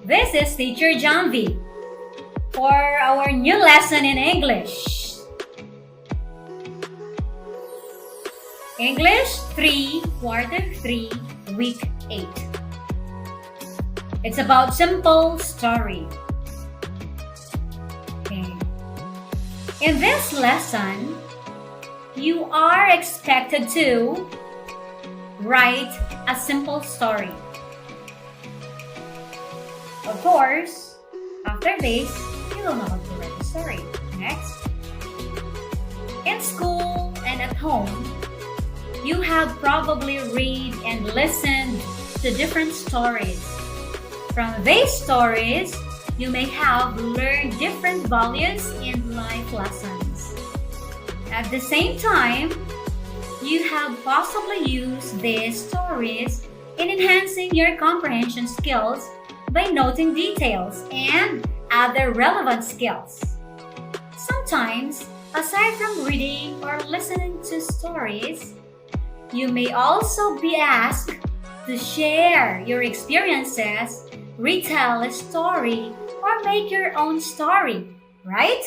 This is Teacher Janvi for our new lesson in English. English 3, Quarter 3, Week 8. It's about simple story. Okay. In this lesson, you are expected to write a simple story. Of course, after this, you will know how to write a story. Next. In school and at home, you have probably read and listened to different stories. From these stories, you may have learned different values and life lessons. At the same time, you have possibly used these stories in enhancing your comprehension skills by noting details and other relevant skills. Sometimes, aside from reading or listening to stories, you may also be asked to share your experiences, retell a story, or make your own story, right?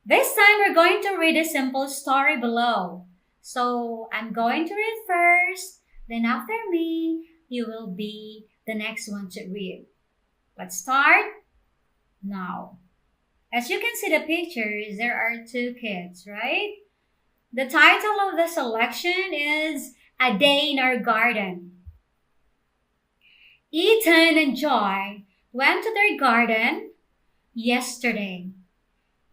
This time we're going to read a simple story below. So I'm going to read first, then after me, you will be the next one to read. Let's start now. As you can see the pictures, there are two kids, right? The title of the selection is A Day in Our Garden. Ethan and Joy went to their garden yesterday.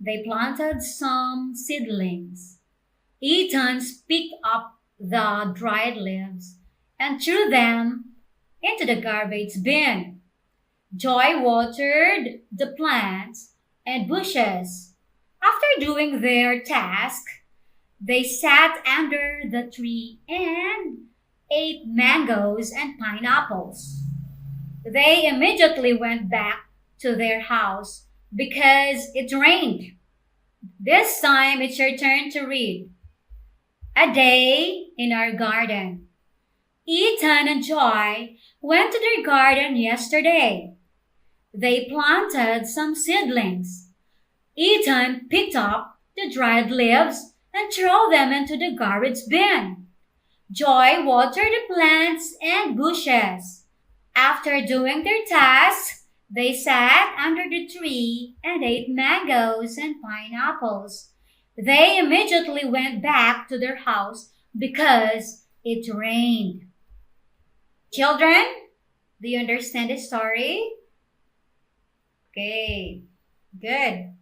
They planted some seedlings. Ethan picked up the dried leaves and threw them into the garbage bin. Joy watered the plants and bushes. After doing their task, they sat under the tree and ate mangoes and pineapples. They immediately went back to their house because it rained. This time it's your turn to read. A Day in Our Garden. Ethan and Joy went to their garden yesterday. They planted some seedlings. Ethan picked up the dried leaves and threw them into the garbage bin. Joy watered the plants and bushes. After doing their tasks, they sat under the tree and ate mangoes and pineapples. They immediately went back to their house because it rained. Children, do you understand the story? Okay, good.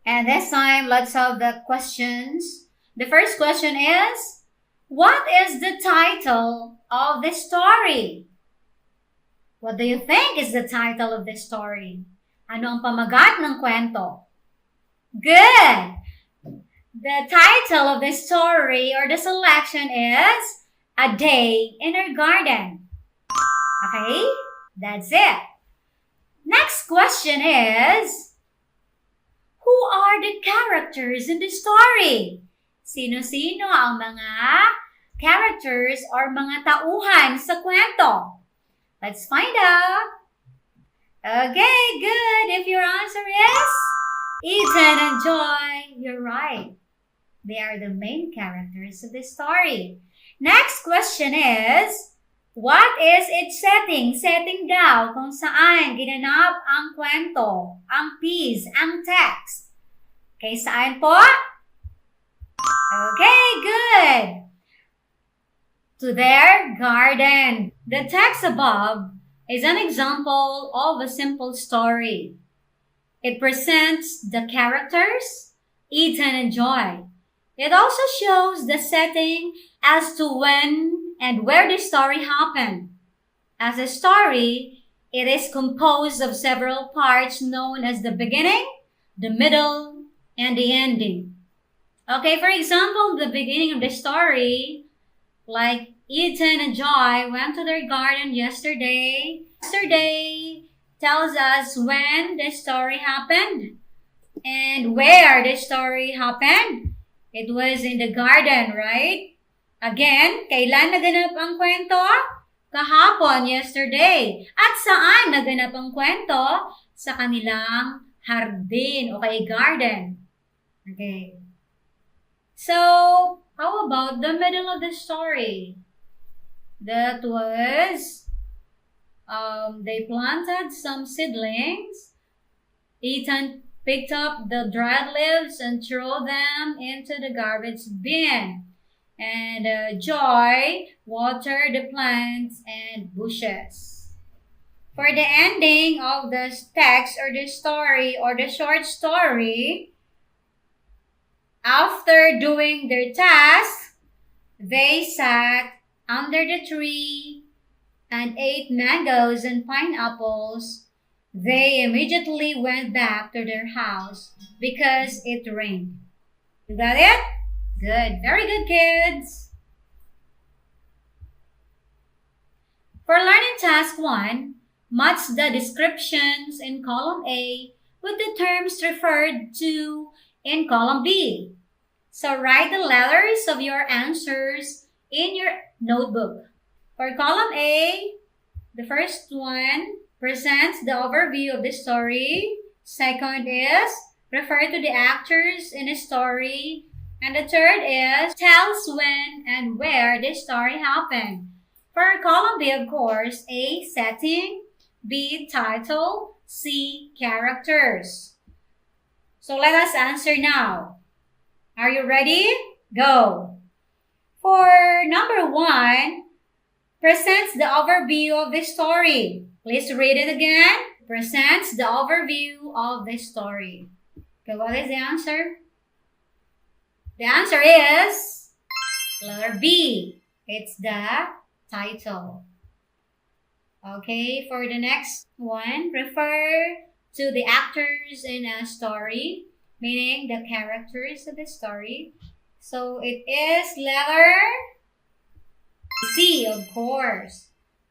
And this time, let's have the questions. The first question is, what is the title of the story? What do you think is the title of the story? Ano ang pamagat ng kwento? Good! The title of the story or the selection is A Day in Our Garden. Okay? That's it. Next question is, who are the characters in the story? Sino-sino ang mga characters or mga tauhan sa kwento? Let's find out. Okay, good. If your answer is Ethan and Joy, you're right. They are the main characters of the story. Next question is, what is its setting? Setting daw kung saan ginanap ang kwento, ang piece, ang text. Okay, saan po? Okay, good. To their garden. The text above is an example of a simple story. It presents the characters, Ethan and Joy. It also shows the setting as to when and where the story happened. As a story, it is composed of several parts known as the beginning, the middle, and the ending. Okay, for example, the beginning of the story, like Ethan and Joy went to their garden yesterday. Yesterday tells us when the story happened and where the story happened. It was in the garden, right? Again, kailan naganap ang kwento? Kahapon, yesterday. At saan naganap ang kwento? Sa kanilang hardin o kay garden. Okay. So, how about the middle of the story? That was, they planted some seedlings. Ethan picked up the dried leaves and threw them into the garbage bin. And Joy watered the plants and bushes. For the ending of the text or the story or the short story, after doing their task, they sat under the tree and ate mangoes and pineapples. They immediately went back to their house because it rained. You got it? Good. Very good, kids. For learning task 1, match the descriptions in column A with the terms referred to in column B. So write the letters of your answers in your notebook. For column A, the first one presents the overview of the story. Second is refer to the actors in the story. And the third is tells when and where the story happened. For column B, of course, A, setting, B, title, C, characters. So let us answer now. Are you ready? Go! For number 1, presents the overview of the story. Please read it again. Presents the overview of the story. Okay, what is the answer? The answer is letter B. It's the title. Okay, for the next one, refer to the actors in a story, meaning the characters of the story. So it is letter C, of course.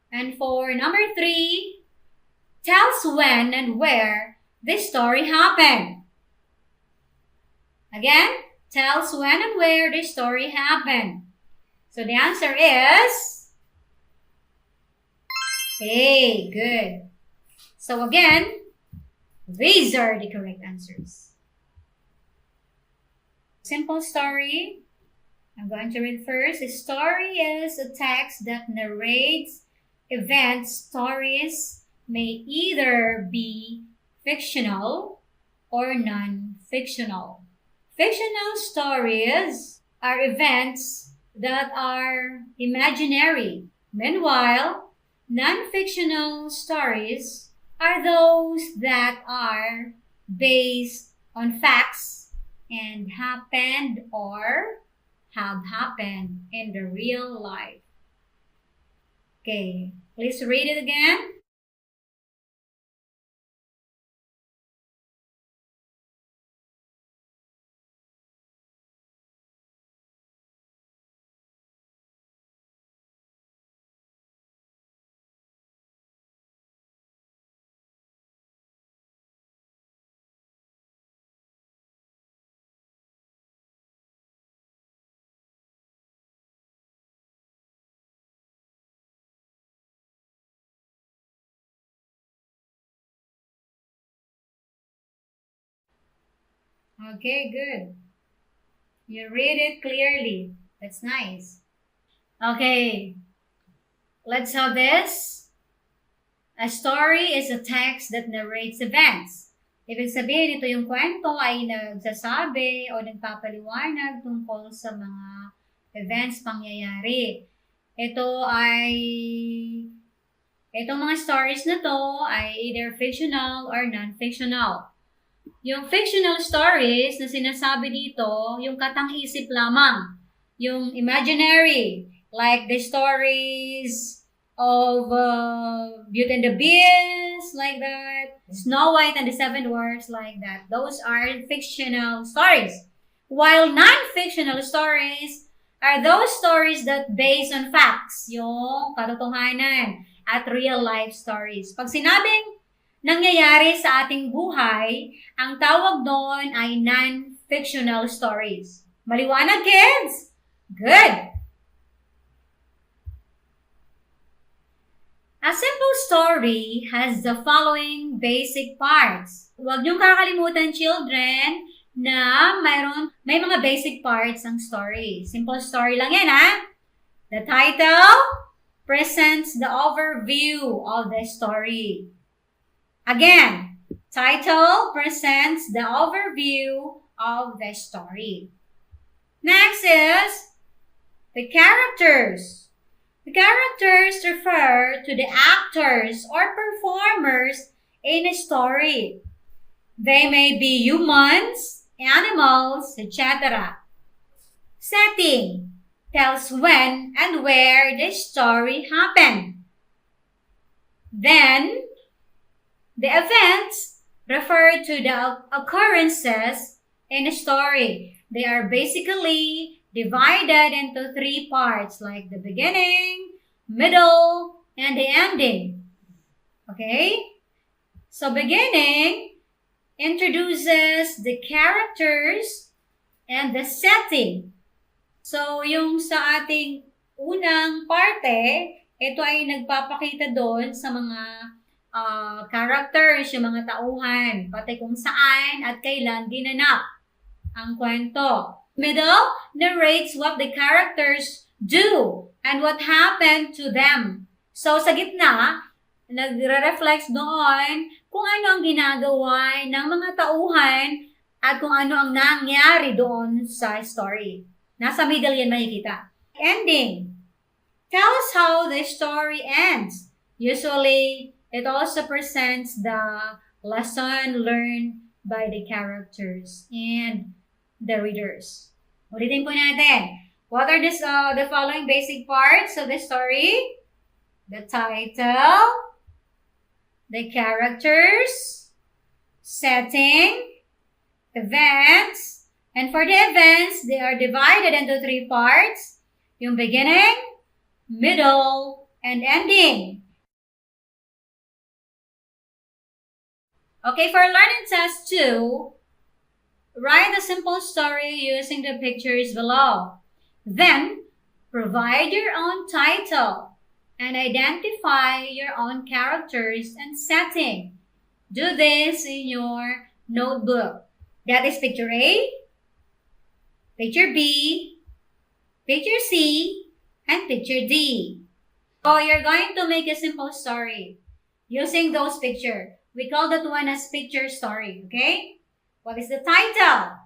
And for number 3, tells when and where this story happened. Again, tells when and where the story happened. So the answer is A. Good. So again, these are the correct answers. Simple story. I'm going to read first. A story is a text that narrates events. Stories may either be fictional or non-fictional. Fictional stories are events that are imaginary. Meanwhile, non-fictional stories are those that are based on facts and happened or have happened in the real life. Okay, please read it again. Okay, good. You read it clearly. That's nice. Okay, let's have this. A story is a text that narrates events. Ibig sabihin, ito yung kwento ay nagsasabi o nagpapaliwanag tungkol sa mga events, pangyayari. Itong mga stories na to ay either fictional or non-fictional. Yung fictional stories na sinasabi dito, yung katang-isip lamang. Yung imaginary, like the stories of Beauty and the Beast, like that. Snow White and the Seven Dwarfs, like that. Those are fictional stories. While non-fictional stories are those stories that based on facts, yung katotohanan at real life stories. Pag sinabing nangyayari sa ating buhay, ang tawag doon ay non-fictional stories. Maliwanag, kids? Good! A simple story has the following basic parts. Huwag niyong kakalimutan, children, na may mga basic parts ang story. Simple story lang yan, ha? The title presents the overview of the story. Again, title presents the overview of the story. Next is the characters. The characters refer to the actors or performers in a story. They may be humans, animals, etc. Setting tells when and where the story happened. Then, the events refer to the occurrences in a story. They are basically divided into three parts, like the beginning, middle, and the ending. Okay? So, beginning introduces the characters and the setting. So, yung sa ating unang parte, ito ay nagpapakita doon sa mga characters, yung mga tauhan, pati kung saan at kailan ginanap ang kwento. Middle narrates what the characters do and what happened to them. So, sa gitna, nagre-reflect doon kung ano ang ginagawa ng mga tauhan at kung ano ang nangyari doon sa story. Nasa middle yan makikita. Ending tells how the story ends. Usually, it also presents the lesson learned by the characters and the readers. Ulitin po natin. What are the following basic parts of the story? The title, the characters, setting, events, and for the events, they are divided into three parts. Yung beginning, middle, and ending. Okay, for learning test 2, write a simple story using the pictures below. Then, provide your own title and identify your own characters and setting. Do this in your notebook. That is picture A, picture B, picture C, and picture D. So, you're going to make a simple story using those pictures. We call that one as picture story, okay? What is the title?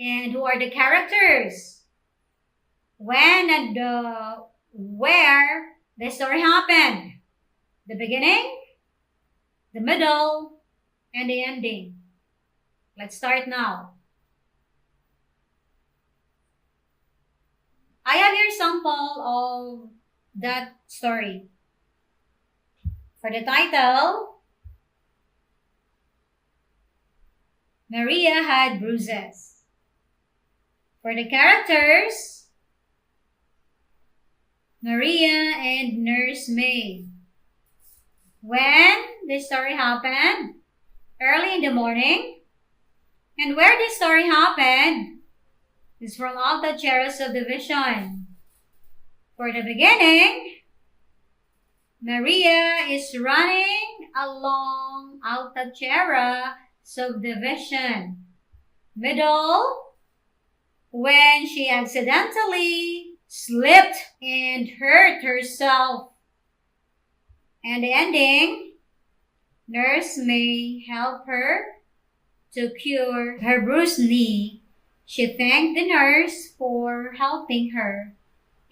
And who are the characters? When and where the story happened? The beginning, the middle, and the ending. Let's start now. I have here sample of that story. For the title, Maria had bruises. For the characters, Maria and Nurse May. When this story happened? Early in the morning. And where this story happened is from Alta subdivision. For the beginning, Maria is running along Alta subdivision. Middle, when she accidentally slipped and hurt herself. And the ending, Nurse May help her to cure her bruised knee. She thanked the nurse for helping her,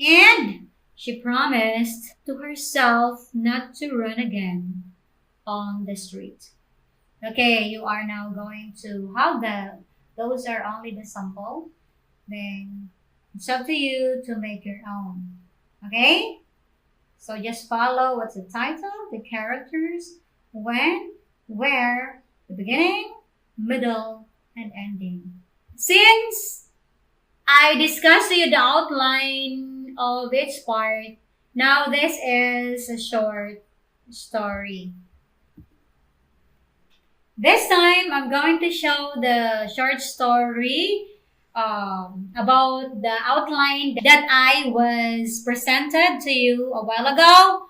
and she promised to herself not to run again on the street. Okay, you are now going to have those are only the sample. Then it's up to you to make your own. Okay? So just follow what's the title, the characters, when, where, the beginning, middle, and ending. Since I discussed to you the outline of each part, now this is a short story. This time, I'm going to show the short story about the outline that I was presented to you a while ago.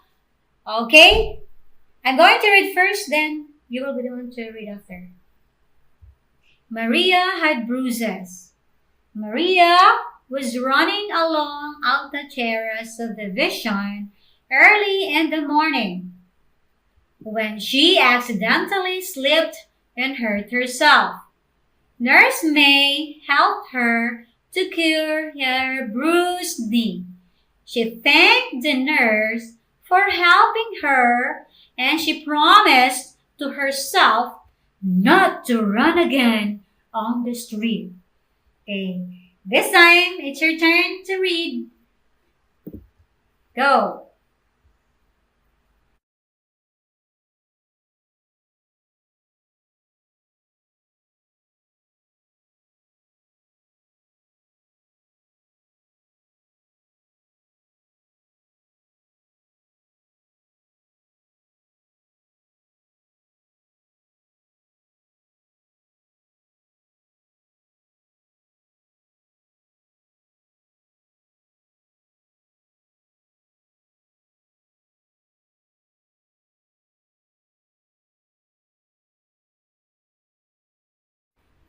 Okay? I'm going to read first, then you will be the one to read after. Maria had bruises. Maria was running along Altacherra subdivision early in the morning when she accidentally slipped and hurt herself. Nurse May helped her to cure her bruised knee. She thanked the nurse for helping her, and she promised to herself not to run again on the street. Okay, this time it's your turn to read. Go.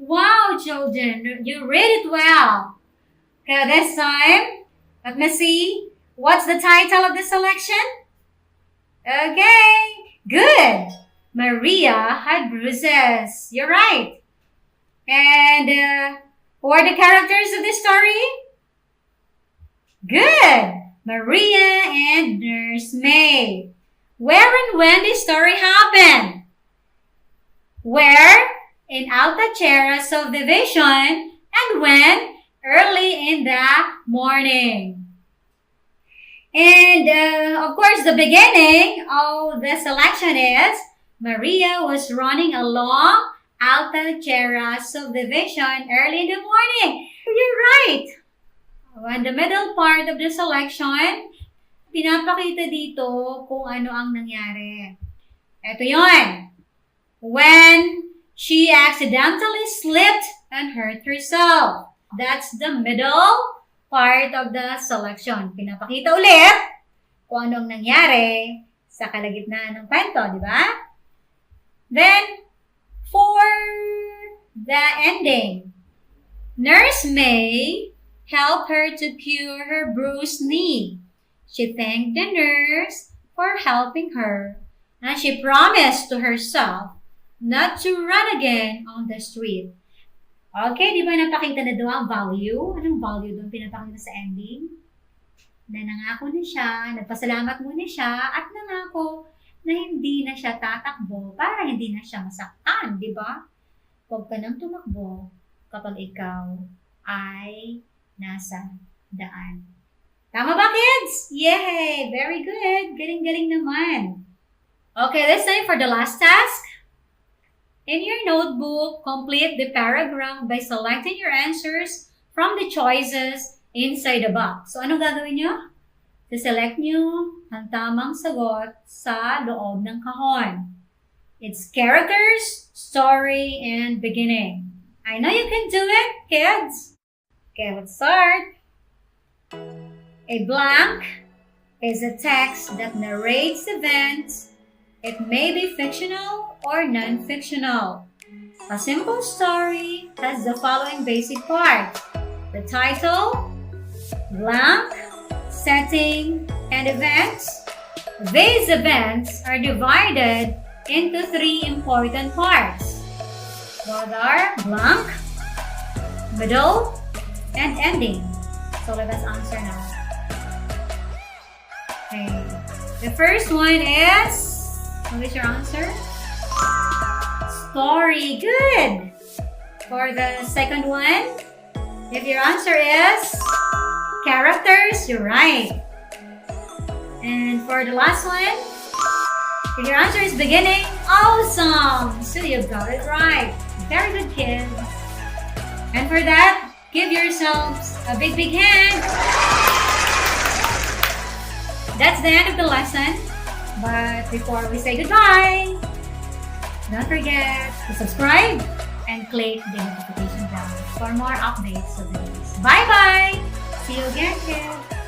Wow, children, you read it well. Okay, this time, let me see. What's the title of the selection? Okay, good. Maria had bruises. You're right. And who are the characters of the story? Good. Maria and Nurse May. Where and when this story happened? Where? In Altacherra subdivision. And when? Early in the morning. And of course, the beginning of the selection is Maria was running along Altacherra subdivision early in the morning. You're right. In the middle part of the selection, pinapakita dito kung ano ang nangyari. Ito yon. When she accidentally slipped and hurt herself. That's the middle part of the selection. Pinapakita ulit kung anong nangyari sa kalagitnaan ng kwento, di ba? Then, for the ending, Nurse May helped her to cure her bruised knee. She thanked the nurse for helping her, and she promised to herself not to run again on the street. Okay, di ba napakita na doon ang value? Anong value doon pinapakita sa ending? Na nangako na siya, nagpasalamat muna siya, at nangako na hindi na siya tatakbo para hindi na siya masaktan, di ba? Huwag ka nang tumakbo kapag ikaw ay nasa daan. Tama ba, kids? Yay! Very good! Galing-galing naman. Okay, this time for the last task. In your notebook, complete the paragraph by selecting your answers from the choices inside the box. So, ano gagawin nyo? Select nyo ang tamang sagot sa loob ng kahon. It's characters, story, and beginning. I know you can do it, kids. Okay, let's start. A blank is a text that narrates events. It may be fictional or non-fictional. A simple story has the following basic part: the title, blank, setting, and events. These events are divided into 3 important parts. What are blank, middle, and ending? So let us answer now. Okay. The first one is, what is your answer? Story. Good. For the second one, if your answer is characters, you're right. And for the last one, if your answer is beginning, awesome. So you got it right. Very good, kids. And for that, give yourselves a big, big hand. That's the end of the lesson. But before we say goodbye, don't forget to subscribe and click the notification bell for more updates of the videos. Bye-bye! See you again, kids!